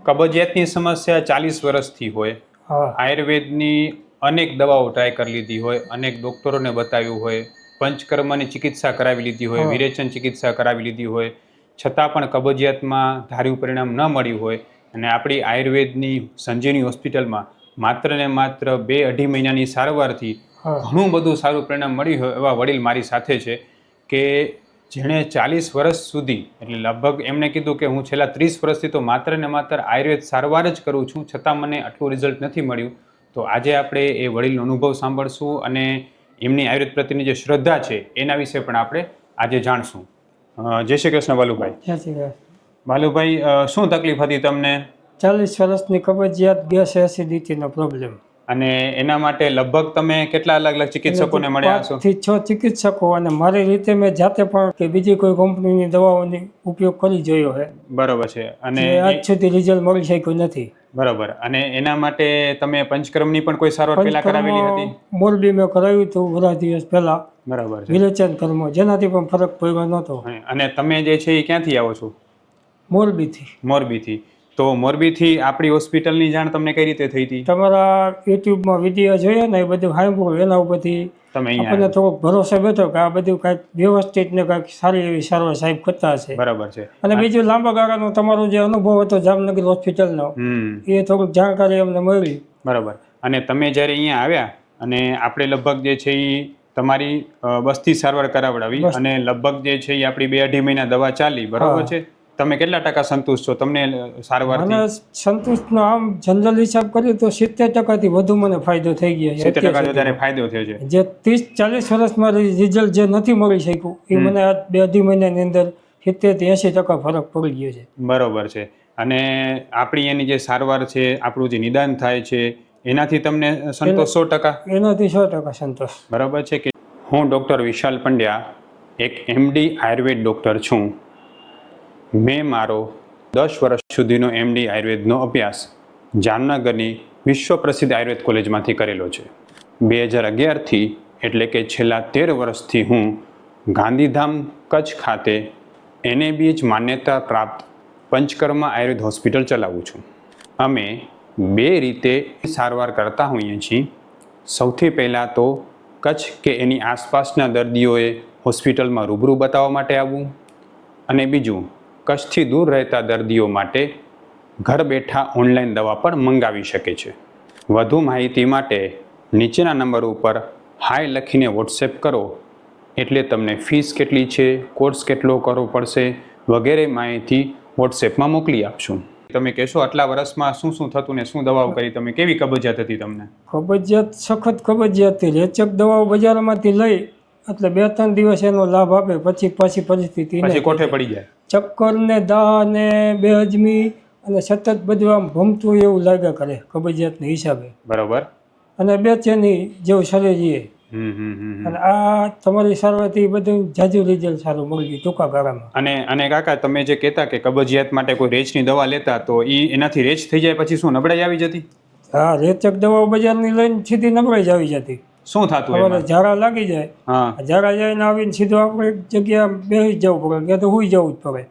કબજિયાતની સમસ્યા 40 વર્ષથી હોય, હા આયુર્વેદની અનેક દવાઓ ટ્રાય કરી લીધી હોય, અનેક ડોક્ટરોને બતાવ્યું હોય, પંચકર્મની ચિકિત્સા કરાવી લીધી હોય, હા. વિરેચન ચિકિત્સા કરાવી લીધી હોય, છતાં પણ કબજિયાતમાં ધાર્યું પરિણામ ન મળ્યું હોય અને આપણી આયુર્વેદની સંજીવની હોસ્પિટલમાં માત્ર ને માત્ર 2-2.5 મહિનાની સારવારથી હા ઘણું બધું સારું પરિણામ મળ્યું હોય એવા વડીલ મારી સાથે છે કે જેણે 40 વર્ષ સુધી એટલે લગભગ એમણે કીધું કે હું છેલ્લા 30 વર્ષથી તો માત્ર ને માત્ર આયુર્વેદ સારવાર જ કરું છું, છતાં મને આટલું રિઝલ્ટ નથી મળ્યું. તો આજે આપણે એ વડીલનો અનુભવ સાંભળશું અને એમની આયુર્વેદ પ્રત્યેની જે શ્રદ્ધા છે એના વિશે પણ આપણે આજે જાણશું. જય શ્રી કૃષ્ણ બાલુભાઈ. સાચી વાત. બાલુભાઈ, શું તકલીફ હતી તમને 40 વર્ષની કબજિયાત, ગેસ, એસિડિટીનો પ્રોબ્લેમ. અને એના માટે લગભગ તમે કેટલા અલગ અલગ ચિકિત્સકોને મળ્યા છો? 5 થી 6 ચિકિત્સકો, અને મારી રીતે મેં જાતે પણ કે બીજી કોઈ કંપનીની દવાઓની ઉપયોગ કરી જોયો છે. બરોબર છે. અને જે આજ સુધી રિઝલ્ટ મળી શક્યું નથી. બરોબર. અને એના માટે તમે પંચકર્મની પણ કોઈ સારવાર પહેલા કરાવેલી હતી? મોરબી મેં કરાવ્યું હતું ઘણા દિવસ પહેલા. બરાબર છે. વિરેચન કર્મ, જેનાથી પણ ફરક પડ્યો નહોતો. અને તમે જે છે એ ક્યાંથી આવો છો? મોરબીથી. મોરબીથી. તો મોરબીથી આપણી હોસ્પિટલની જાણ તમને કઈ રીતે થઈ હતી? તમારા યુટ્યુબમાં વિડીયો જોઈએ ને એ બધું સાંભળ્યું, એના ઉપરથી તમે આપણને અહીંયા થોડોક ભરોસો બેઠો કે આ બધું કાંઈક વ્યવસ્થિત ને કાંઈક સારી એવી સારવાર સાહેબ કરતા હશે. બરાબર છે. અને બીજું લાંબા ગાળાનો તમારો જે અનુભવ હતો જામનગર હોસ્પિટલનો, એ થોડુંક જાણકારી અમને મળી. બરાબર. અને તમે જ્યારે અહીંયા આવ્યા અને આપણે લગભગ જે છે એ તમારી બસ્તી સારવાર કરાવડાવી અને લગભગ જે છે એ આપણી 2-2.5 મહિના દવા ચાલી, બરાબર છે. તમે કેટલા ટકા સંતુષ્ટ છો તમને સારવારથી? મને સંતુષ્ટનો આમ જનરલ હિસાબ કર્યું તો 70% વધુ મને ફાયદો થઈ ગયો છે. 70% વધારે ફાયદો થયો છે. જે 30-40 વર્ષમાં રિઝલ્ટ જે નથી મળી શક્યું એ મને આ 2-2.5 મહિનાની અંદર 70-80% ફરક પડી ગયો છે. બરોબર છે. અને આપણી એની જે સારવાર છે, આપણું જે નિદાન થાય છે, એનાથી તમને સંતોષ 100%? એનાથી 100% સંતોષ. બરાબર છે. કે હું ડૉક્ટર વિશાલ પંડ્યા એક MD આયુર્વેદ ડૉક્ટર છું. મેં મારો 10 વર્ષ સુધીનો MD આયુર્વેદનો અભ્યાસ જામનગરની વિશ્વ પ્રસિદ્ધ આયુર્વેદ કોલેજમાંથી કરેલો છે. 2011થી એટલે કે છેલ્લા 13 વર્ષથી હું ગાંધીધામ કચ્છ ખાતે NABH માન્યતા પ્રાપ્ત પંચકર્મા આયુર્વેદ હોસ્પિટલ ચલાવું છું. અમે 2 રીતે સારવાર કરતા હોઈએ છીએ. સૌથી પહેલાં તો કચ્છ કે એની આસપાસના દર્દીઓએ હોસ્પિટલમાં રૂબરૂ બતાવવા માટે આવવું, અને બીજું કચ્છથી દૂર રહેતા દર્દીઓ માટે ઘર બેઠા ઓનલાઈન દવા પણ મંગાવી શકે છે. વધુ માહિતી માટે નીચેના નંબર ઉપર હાય લખીને વોટ્સએપ કરો એટલે તમને ફીસ કેટલી છે, કોર્સ કેટલો કરવો પડશે વગેરે માહિતી વોટ્સએપમાં મોકલી આપશું. તમે કહેશો આટલા વર્ષમાં શું શું થતું ને શું દવાઓ કરી તમે? કેવી કબજિયાત હતી તમને? કબજિયાત, સખત કબજિયાત હતી. રેચક દવાઓ બજારમાંથી લઈ એટલે 2-3 દિવસ એનો લાભ આપે, પછી પાછી પરિસ્થિતિ પછી કોઠે પડી જાય. ચક્કર ને દાહ ને બેહજમી અને સતત બધું આમ ભમતું એવું લાગ્યા કરે કબજિયાતના હિસાબે. બરોબર. અને બેચેની જેવું શરીર છે. અને આ તમારી સારવારથી બધું જાજુ રિઝલ્ટ સારું મળી ગયું ટૂંકા ગાળામાં. અને કાકા, તમે જે કહેતા કે કબજિયાત માટે કોઈ રેચની દવા લેતા તો એનાથી રેચ થઈ જાય પછી શું નબળાઈ આવી જતી? હા, રેચક દવાઓ બજારની લઈને સીધી નબળાઈ જ આવી જતી. શું થતું? તમારે ઝાડા લાગી જાય. ઝાડા જઈને આવીને સીધું આપણે એક જગ્યા બેસી જવું પડે, ત્યાં તો સુઈ જવું જ પડે.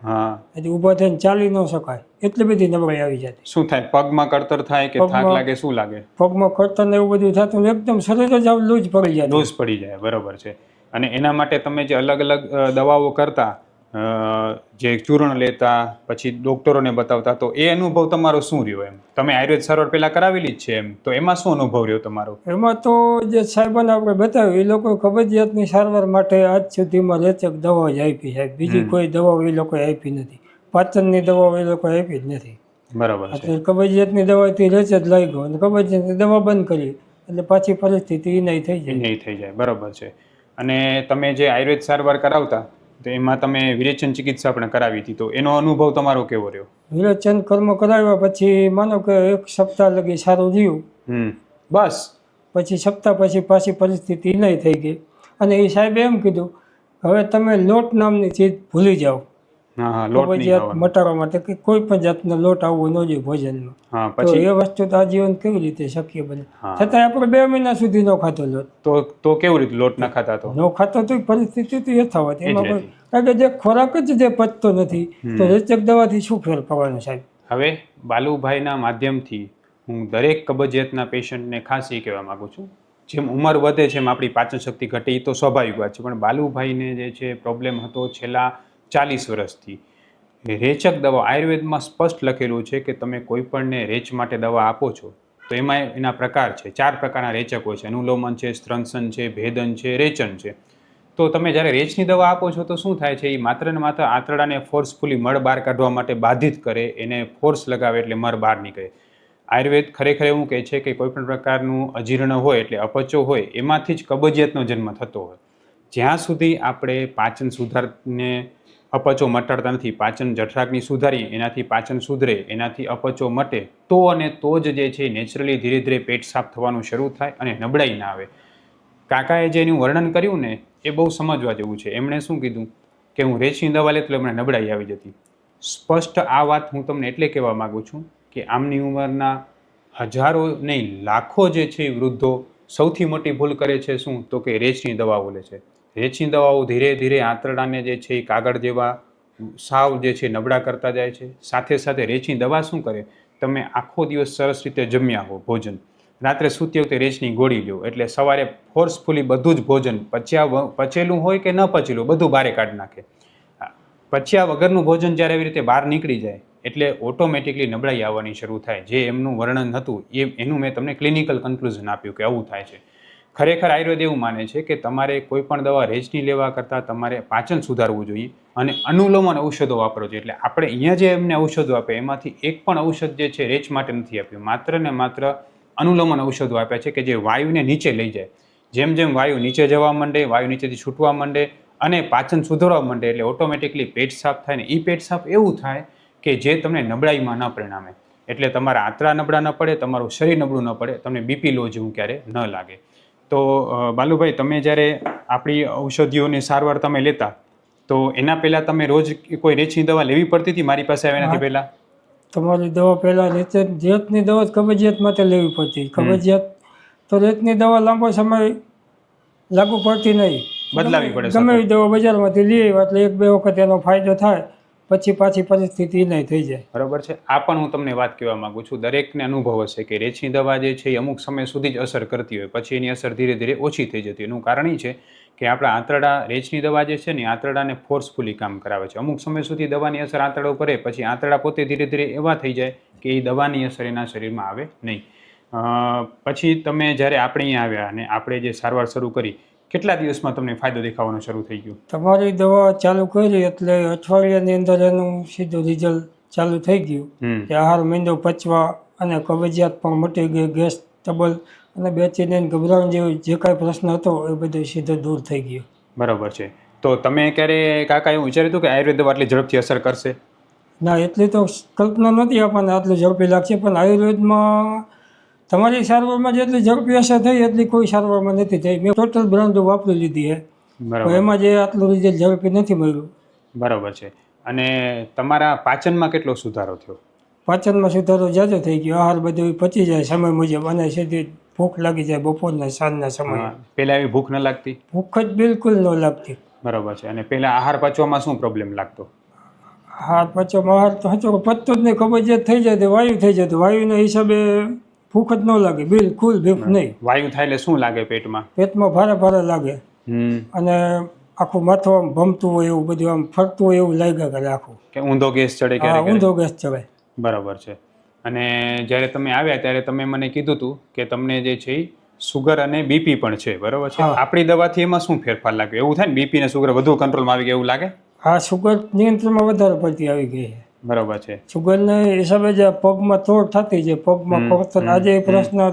એટલે ઊભા થઈને ચાલી ન શકાય, એટલી બધી નબળાઈ આવી જતી. શું થાય? પગમાં કળતર થાય કે થાક લાગે? શું લાગે? પગમાં કળતર ને એવું બધું થતું, એકદમ શરીર જ આવું લૂઝ પડી જાય. લૂઝ પડી જાય. બરોબર છે. અને એના માટે તમે જે અલગ અલગ દવાઓ કરતા, જે ચૂર્ણ લેતા, પછી ડોક્ટરોને બતાવતા, તો એ અનુભવ તમારો શું રહ્યો? એમ તમે આયુર્વેદ સારવાર પહેલા કરાવેલી જ છે, એમ તો એમાં શું અનુભવ રહ્યો તમારો? એમાં તો જે સાહેબોને આપણે બતાવ્યું, એ લોકો કબજિયાતની સારવાર માટે આજ સુધીમાં રેચક દવાઓ જ આપી સાહેબ. બીજી કોઈ દવાઓ એ લોકોએ આપી નથી. પાચનની દવાઓ એ લોકોએ આપી જ નથી. બરાબર છે. કબજિયાતની દવાથી રેચ જ લાગ્યો અને કબજિયાતની દવા બંધ કરી એટલે પાછી પરિસ્થિતિ નહીં થઈ જાય. નહીં થઈ જાય. બરાબર છે. અને તમે જે આયુર્વેદ સારવાર કરાવતા તો એમાં તમે વિરેચન ચિકિત્સા પણ કરાવી હતી, તો એનો અનુભવ તમારો કેવો રહ્યો? વિરેચન કર્મ કરાવ્યા પછી માનો કે 1 સપ્તાહ લગી સારું રહ્યું, બસ. પછી સપ્તાહ પછી પાછી પરિસ્થિતિ નહીં થઈ ગઈ. અને એ સાહેબે એમ કીધું હવે તમે લોટ નામની ચીજ ભૂલી જાઓ. કબજિયાત મટાડવા માટે કે કોઈ પણ જાતનો લોટ આવવો ન જોઈએ ભોજનમાં. તો એ વસ્તુ તો આજીવન કેવી રીતે શક્ય બને? છતાં આપણે 2 મહિના સુધી ન ખાતો લોટ. તો કેવી રીતે લોટ ન ખાતા? તો ન ખાતો તો પરિસ્થિતિ તો યથાવત. એમાં કારણ કે જે ખોરાક જ જે પચતો નથી તો રેચક દવાથી શું ફેર પડવાનો સાહેબ? હવે બાલુભાઈના માધ્યમથી હું દરેક કબજિયાતના પેશન્ટને ખાસ એ કહેવા માગું છું, જેમ ઉંમર વધે છે એમ આપણી પાચન શક્તિ ઘટે એ તો સ્વાભાવિક વાત છે, પણ બાલુભાઈને જે છે પ્રોબ્લેમ હતો છેલ્લા 40 વર્ષથી. રેચક દવા આયુર્વેદમાં સ્પષ્ટ લખેલું છે કે તમે કોઈ પણને રેચ માટે દવા આપો છો તો એમાં એના પ્રકાર છે, 4 પ્રકારના રેચક હોય છે, અનુલોમન છે, સ્ત્રંસન છે, ભેદન છે, રેચન છે. તો તમે જ્યારે રેચની દવા આપો છો તો શું થાય છે, એ માત્ર ને માત્ર આંતરડાને ફોર્સફુલી મળ બહાર કાઢવા માટે બાધિત કરે, એને ફોર્સ લગાવે એટલે મળ બહાર નીકળે. આયુર્વેદ ખરેખર એવું કહે છે કે કોઈ પણ પ્રકારનું અજીર્ણ હોય એટલે અપચો હોય એમાંથી જ કબજિયાતનો જન્મ થતો હોય. જ્યાં સુધી આપણે પાચન સુધારને અપચો મટાડતા નથી, પાચન જઠરાગ્નિ સુધારીએ એનાથી પાચન સુધરે, એનાથી અપચો મટે તો અને તો જ જે છે નેચરલી ધીરે ધીરે પેટ સાફ થવાનું શરૂ થાય અને નબળાઈ ના આવે. કાકાએ જે એનું વર્ણન કર્યું ને એ બહુ સમજવા જેવું છે. એમણે શું કીધું કે હું રેચની દવા લેતો એટલે એમણે નબળાઈ આવી જતી. સ્પષ્ટ આ વાત હું તમને એટલે કહેવા માગું છું કે આમની ઉંમરના હજારો નહીં લાખો જે છે વૃદ્ધો સૌથી મોટી ભૂલ કરે છે શું, તો કે રેચની દવાઓ લે છે. રેચની દવાઓ ધીરે ધીરે આંતરડાને જે છે એ કાગળ જેવા સાવ જે છે નબળા કરતા જાય છે. સાથે સાથે રેચની દવા શું કરે, તમે આખો દિવસ સરસ રીતે જમ્યા હો ભોજન, રાત્રે સૂતી વખતે રેચની ગોળી લો એટલે સવારે ફોર્સફુલી બધું જ ભોજન પચેલું હોય કે ન પચેલું બધું બહાર કાઢી નાખે. પચ્યા વગરનું ભોજન જ્યારે એવી રીતે બહાર નીકળી જાય એટલે ઓટોમેટિકલી નબળાઈ આવવાની શરૂ થાય. જે એમનું વર્ણન હતું એનું મેં તમને ક્લિનિકલ કન્ક્લુઝન આપ્યું કે આવું થાય છે. ખરેખર આયુર્વેદ એવું માને છે કે તમારે કોઈ પણ દવા રેચની લેવા કરતાં તમારે પાચન સુધારવું જોઈએ અને અનુલોમન ઔષધો વાપરવો જોઈએ. એટલે આપણે અહીંયા જે એમને ઔષધો આપે એમાંથી એક પણ ઔષધ જે છે રેચ માટે નથી આપ્યું, માત્ર ને માત્ર અનુલોમન ઔષધો આપ્યા છે કે જે વાયુને નીચે લઈ જાય. જેમ જેમ વાયુ નીચે જવા માંડે, વાયુ નીચેથી છૂટવા માંડે અને પાચન સુધરવા માંડે એટલે ઓટોમેટિકલી પેટ સાફ થાય ને એ પેટ સાફ એવું થાય કે જે તમને નબળાઈમાં ન પરિણામે. એટલે તમારા આંતરડા નબળા ન પડે, તમારું શરીર નબળું ન પડે, તમને બીપી લો જેવું ક્યારે ન લાગે. તો બાલુભાઈ, તમે જ્યારે આપણી ઔષધિઓની સારવાર તમે લેતા તો એના પહેલાં તમે રોજ કોઈ રેચની દવા લેવી પડતી હતી મારી પાસે આવ્યા એનાથી પહેલાં? તમારી દવા પહેલાં રેચની દવા કબજિયાત માટે લેવી પડતી. કબજિયાત તો રેચની દવા લાંબો સમય લાગુ પડતી નહીં, બદલાવી પડે. ગમે એવી દવા બજારમાંથી લઈએ એટલે 1-2 વખત એનો ફાયદો થાય પછી પાછી પરિસ્થિતિ નહીં થઈ જાય. બરાબર છે. આ પણ હું તમને વાત કહેવા માંગુ છું, દરેકને અનુભવ હશે કે રેચની દવા જે છે એ અમુક સમય સુધી જ અસર કરતી હોય, પછી એની અસર ધીરે ધીરે ઓછી થઈ જતી. એનું કારણ એ છે કે આપણા આંતરડા રેચની દવા જે છે ને આંતરડાને ફોર્સફુલી કામ કરાવે છે. અમુક સમય સુધી દવાની અસર આંતરડા ઉપર રહે, પછી આંતરડા પોતે ધીરે ધીરે એવા થઈ જાય કે એ દવાની અસર એના શરીરમાં આવે નહીં. પછી તમે જ્યારે આપણે અહીંયા આવ્યા અને આપણે જે સારવાર શરૂ કરી, કેટલા દિવસમાં તમને ફાયદો દેખાવાનો શરૂ થઈ ગયો? તમારી દવા ચાલુ કરી એટલે અઠવાડિયાની અંદર એનું સીધું રિઝલ્ટ ચાલુ થઈ ગયું કે આહાર મીંડો પચવા અને કબજિયાત પણ મટી ગઈ, ગેસ ટ્રબલ અને બેચેની ગભરાણ જેવો જે કાંઈ પ્રશ્ન હતો એ બધો સીધો દૂર થઈ ગયો. બરાબર છે. તો તમે ક્યારે કાકા એવું વિચાર્યું હતું કે આયુર્વેદ દવા આટલી ઝડપથી અસર કરશે? ના, એટલી તો કલ્પના નથી આપણને આટલું ઝડપી લાગશે, પણ આયુર્વેદમાં તમારી સારવારમાં જેટલી ઝડપી અસર થઈ એટલી કોઈ સારવારમાં નથી થઈ. મેં ટોટલ બ્રાન્ડો વાપરી લીધી છે, બરાબર, એમાં જે આટલું રિઝલ્ટ ઝડપી નથી મળ્યું. બરાબર છે. અને તમારા પાચનમાં કેટલો સુધારો થયો? પાચનમાં સુધારો જાજો થઈ ગયો. આહાર બધું પચી જાય સમય મુજબ અને સીધી ભૂખ લાગી જાય બપોરના સાંજના સમયે. પહેલા એવી ભૂખ ન લાગતી? ભૂખ જ બિલકુલ ન લાગતી. બરાબર છે. અને પહેલા આહાર પચવામાં શું પ્રોબ્લેમ લાગતો? આહાર પચવામાં આહાર તો હચો પચતો જ નહીં, કબજિયાત થઈ જાય તો વાયુ થઈ જતું. વાયુના હિસાબે ભૂખ જ ન લાગે, બિલકુલ ભૂખ નહીં. વાયુ થાય એટલે શું લાગે પેટમાં? પેટમાં ભારે ભારે લાગે અને આખું માથું આમ ભમતું હોય એવું બધું આમ ફરતું હોય એવું લાગ્યા કરે આખું. કે ઊંધો ગેસ ચડે? હા, ઊંધો ગેસ ચડે. બરાબર છે. અને જ્યારે તમે આવ્યા ત્યારે તમે મને કીધું હતું કે તમને જે છે સુગર અને બીપી પણ છે, બરાબર છે? આપણી દવાથી એમાં શું ફેરફાર લાગ્યો? એવું થાય ને બીપી ને સુગર વધુ કંટ્રોલમાં આવી ગયા એવું લાગે? હા, સુગર નિયંત્રણમાં વધારે પડતી આવી ગઈ છે. બરાબર છે. સુગરના હિસાબે જે પગમાં તોડ થતી છે, પગમાં ખોરતર, આજે એ પ્રશ્ન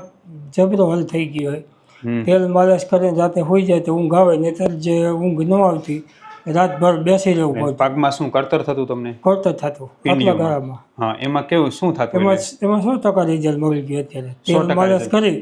જબરો હલ થઈ ગયો હોય. તેલ માલિશ કરીને રાતે હોઈ જાય તો ઊંઘ આવે, નહીતર જે ઊંઘ ન આવતી રાતભર બેસી રહેવું પડતું. પગમાં શું કરતર થતું તમને? કરતર થતું આટલા ગાળામાં. હા, એમાં કેવું શું થતું? એમાં 100% રિઝલ્ટ મળી ગયું અત્યારે. તેલ માલિશ કરી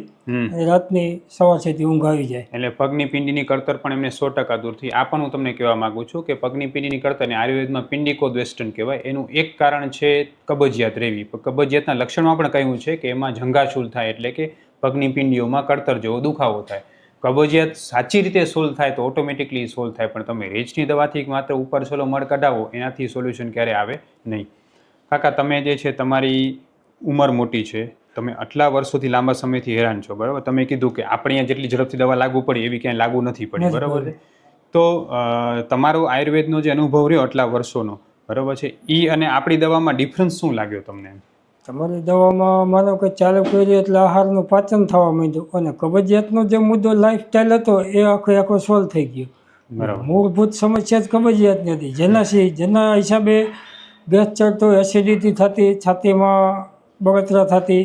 રાતની સવાર સુધી ઊંઘ આવી જાય. એટલે પગની પિંડીની કરતર પણ એમને 100% દૂર થઈ. આ પણ હું તમને કહેવા માંગુ છું કે પગની પિંડીની કરતરને આયુર્વેદમાં પિંડિકોદ્વેષ્ટન કહેવાય. એનું એક કારણ છે કબજિયાત રહેવી. કબજિયાતના લક્ષણમાં પણ કહ્યું છે કે એમાં જંઘાશૂલ થાય, એટલે કે પગની પિંડીઓમાં કરતર જેવો દુખાવો થાય. કબજિયાત સાચી રીતે સોલ્વ થાય તો ઓટોમેટિકલી સોલ્વ થાય, પણ તમે રેચની દવાથી માત્ર ઉપર છોલો મળ કઢાવો એનાથી સોલ્યુશન ક્યારે આવે નહીં. કાકા તમે જે છે તમારી ઉંમર મોટી છે, તમે આટલા વર્ષોથી લાંબા સમયથી હેરાન છો, બરાબર. તમે કીધું કે આપણે અહીંયા જેટલી ઝડપથી દવા લાગુ પડી એવી ક્યાંય લાગુ નથી પડી, બરાબર છે. તો તમારો આયુર્વેદનો જે અનુભવ રહ્યો આટલા વર્ષોનો, બરાબર છે, એ અને આપણી દવામાં ડિફરન્સ શું લાગ્યો તમને? તમારી દવામાં માનો કે ચાલુ કરી એટલે આહારનું પાચન થવા માંડ્યું અને કબજિયાતનો જે મુદ્દો લાઈફસ્ટાઈલ હતો એ આખો સોલ્વ થઈ ગયો. બરાબર. મૂળભૂત સમસ્યા જ કબજિયાતની હતી, જેના હિસાબે ગેસ ચડતો, એસિડિટી થતી, છાતીમાં બળતરા થતી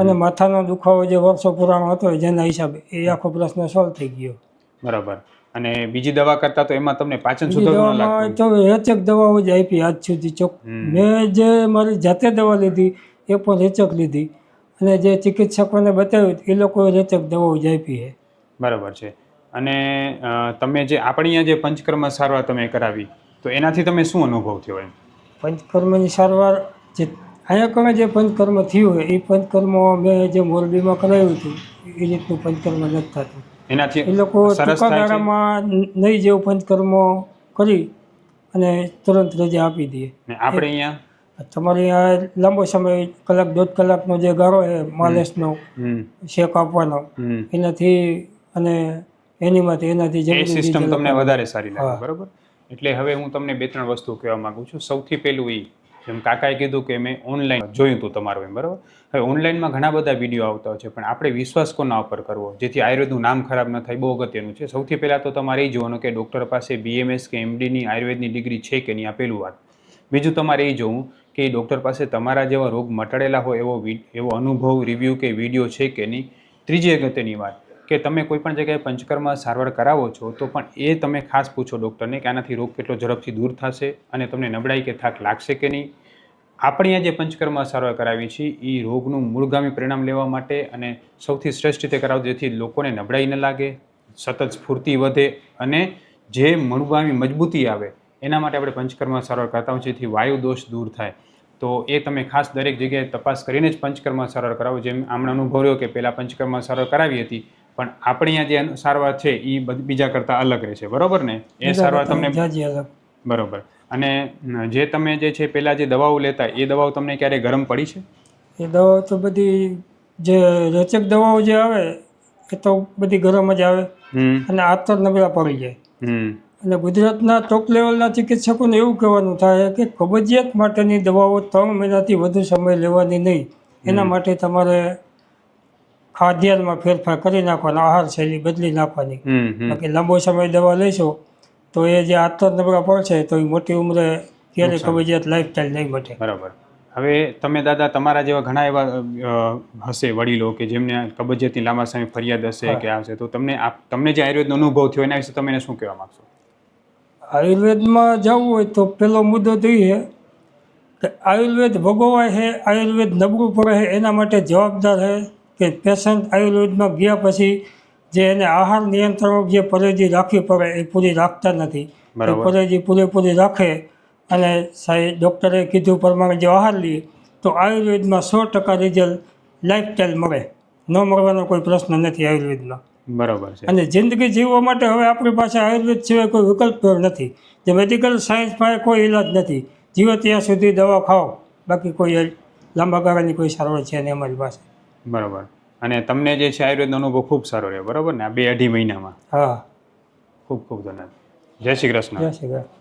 અને માથાનો દુખાવો જે વર્ષો પુરાણો હતો જેના હિસાબે એ આખો પ્રશ્ન સોલ્વ થઈ ગયો. બરાબર. અને બીજી દવા કરતા તો એમાં તમને પાચન સુધારવાનું લાગતું? તો રેચક દવાઓ જ આપી આજ સુધી. મેં જે મારી જાતે દવા લીધી એ પણ રેચક લીધી અને જે ચિકિત્સકોને બતાવ્યું એ લોકોએ રેચક દવાઓ જ આપી છે. બરાબર છે. અને તમે જે આપણી અહીંયા જે પંચકર્મ સારવાર તમે કરાવી તો એનાથી તમે શું અનુભવ થયો? એમ પંચકર્મની સારવાર જે અહીંયા કણે જે પંચકર્મ થયું હોય એ પંચકર્મ મેં જે મોરબીમાં કરાવ્યું હતું એ રીતનું પંચકર્મ નથી થતું. એનાથી એ લોકો ટૂંકા ગાળામાં નહીં જેવું પંચકર્મ કરી અને તુરંત રજા આપી દે. આપણે અહીંયા તમારે અહીંયા લાંબો સમય કલાક 1.5 કલાકનો જે ગાળો છે માલિશનો શેક આપવાનો એનાથી અને એનાથી સિસ્ટમ તમને વધારે સારી લાગે, બરાબર. એટલે હવે હું તમને 2-3 વસ્તુ કહેવા માંગુ છું. સૌથી પહેલું એ, જેમ કાકાએ કીધું કે મેં ઓનલાઈન જોયું હતું તમારું, એમ બરાબર. હવે ઓનલાઈનમાં ઘણા બધા વિડીયો આવતા હોય છે, પણ આપણે વિશ્વાસ કોના ઉપર કરવો જેથી આયુર્વેદનું નામ ખરાબ ન થાય, બહુ અગત્યનું છે. સૌથી પહેલાં તો તમારે એ જોવાનું કે ડૉક્ટર પાસે BMS કે MDની આયુર્વેદની ડિગ્રી છે કે નહીં, આ પહેલું વાત. બીજું તમારે એ જોવું કે એ ડૉક્ટર પાસે તમારા જેવા રોગ મટાડેલા હોય એવો અનુભવ, રિવ્યૂ કે વિડીયો છે કે નહીં. ત્રીજી અગત્યની વાત કે તમે કોઈ પણ જગ્યાએ પંચકર્મ સારવાર કરાવો છો તો પણ એ તમે ખાસ પૂછો ડૉક્ટરને કે આનાથી રોગ કેટલો ઝડપથી દૂર થશે અને તમને નબળાઈ કે થાક લાગશે કે નહીં. આપણે અહીંયા જે પંચકર્મ સારવાર કરાવી છે એ રોગનું મૂળગામી પરિણામ લેવા માટે અને સૌથી શ્રેષ્ઠ રીતે કરાવો જેથી લોકોને નબળાઈ ન લાગે, સતત સ્ફૂર્તિ વધે અને જે મૂળગામી મજબૂતી આવે એના માટે આપણે પંચકર્મ સારવાર કરતા હોઈએ જેથી વાયુ દોષ દૂર થાય. તો એ તમે ખાસ દરેક જગ્યાએ તપાસ કરીને જ પંચકર્મ સારવાર કરાવો. જેમ હમણાં અનુભવ રહ્યો કે પહેલાં પંચકર્મ સારવાર કરાવી હતી પણ આપણે અહીંયા જે સારવાર છે એ બીજા કરતાં અલગ રહેશે, બરાબર ને? એ સારવાર તમને બરાબર. અને જે તમે જે છે પહેલાં જે દવાઓ લેતા એ દવાઓ તમને ક્યારે ગરમ પડી છે? એ દવાઓ તો બધી જે રેચક દવાઓ જે આવે એ તો બધી ગરમ જ આવે અને આ તો નબળા પડી જાય. અને ગુજરાતના ટોપ લેવલના ચિકિત્સકોને એવું કહેવાનું થાય કે કબજિયાત માટેની દવાઓ 3 મહિનાથી વધુ સમય લેવાની નહીં. એના માટે તમારે ખાદ્યાન્નમાં ફેરફાર કરી નાખવાનો, આહાર શૈલી બદલી નાખવાની. બાકી લાંબો સમય દવા લેશો તો એ જે આંતર નબળા પડશે તો એ મોટી ઉંમરે ક્યારે કબજિયાત લાઈફસ્ટાઈલ નહીં મટે. બરાબર. હવે તમે દાદા તમારા જેવા ઘણા એવા હશે વડીલો કે જેમને કબજિયાતની લાંબા સમય ફરિયાદ હશે કે હશે, તો તમને જે આયુર્વેદનો અનુભવ થયો એના વિશે તમે એને શું કહેવા માગશો? આયુર્વેદમાં જવું હોય તો પહેલો મુદ્દો તો એ કે આયુર્વેદ ભોગવાય છે, આયુર્વેદ નબળું પડે છે એના માટે જવાબદાર છે કે પેશન્ટ આયુર્વેદમાં ગયા પછી જે એને આહાર નિયંત્રણ જે પરેજી રાખવી પડે એ પૂરી રાખતા નથી. એ પરેજી પૂરેપૂરી રાખે અને સાહેબ ડૉક્ટરે કીધું પ્રમાણે જો આહાર લઈએ તો આયુર્વેદમાં 100% રિઝલ્ટ લાઈફસ્ટાઈલ મળે. ન મળવાનો કોઈ પ્રશ્ન નથી આયુર્વેદમાં. બરાબર છે. અને જિંદગી જીવવા માટે હવે આપણી પાસે આયુર્વેદ સિવાય કોઈ વિકલ્પ નથી. જે મેડિકલ સાયન્સ પાસે કોઈ ઈલાજ નથી. જીવો ત્યાં સુધી દવા ખાઓ, બાકી કોઈ લાંબા ગાળાની કોઈ સારવાર છે નહીં અમારી પાસે. બરાબર. અને તમને જે છે આયુર્વેદનો અનુભવ ખૂબ સારો રહ્યો, બરાબર ને? આ 2-2.5 મહિનામાં. હા. ખૂબ ખૂબ ધન્યવાદ. જય શ્રી કૃષ્ણ. જય શ્રી કૃષ્ણ.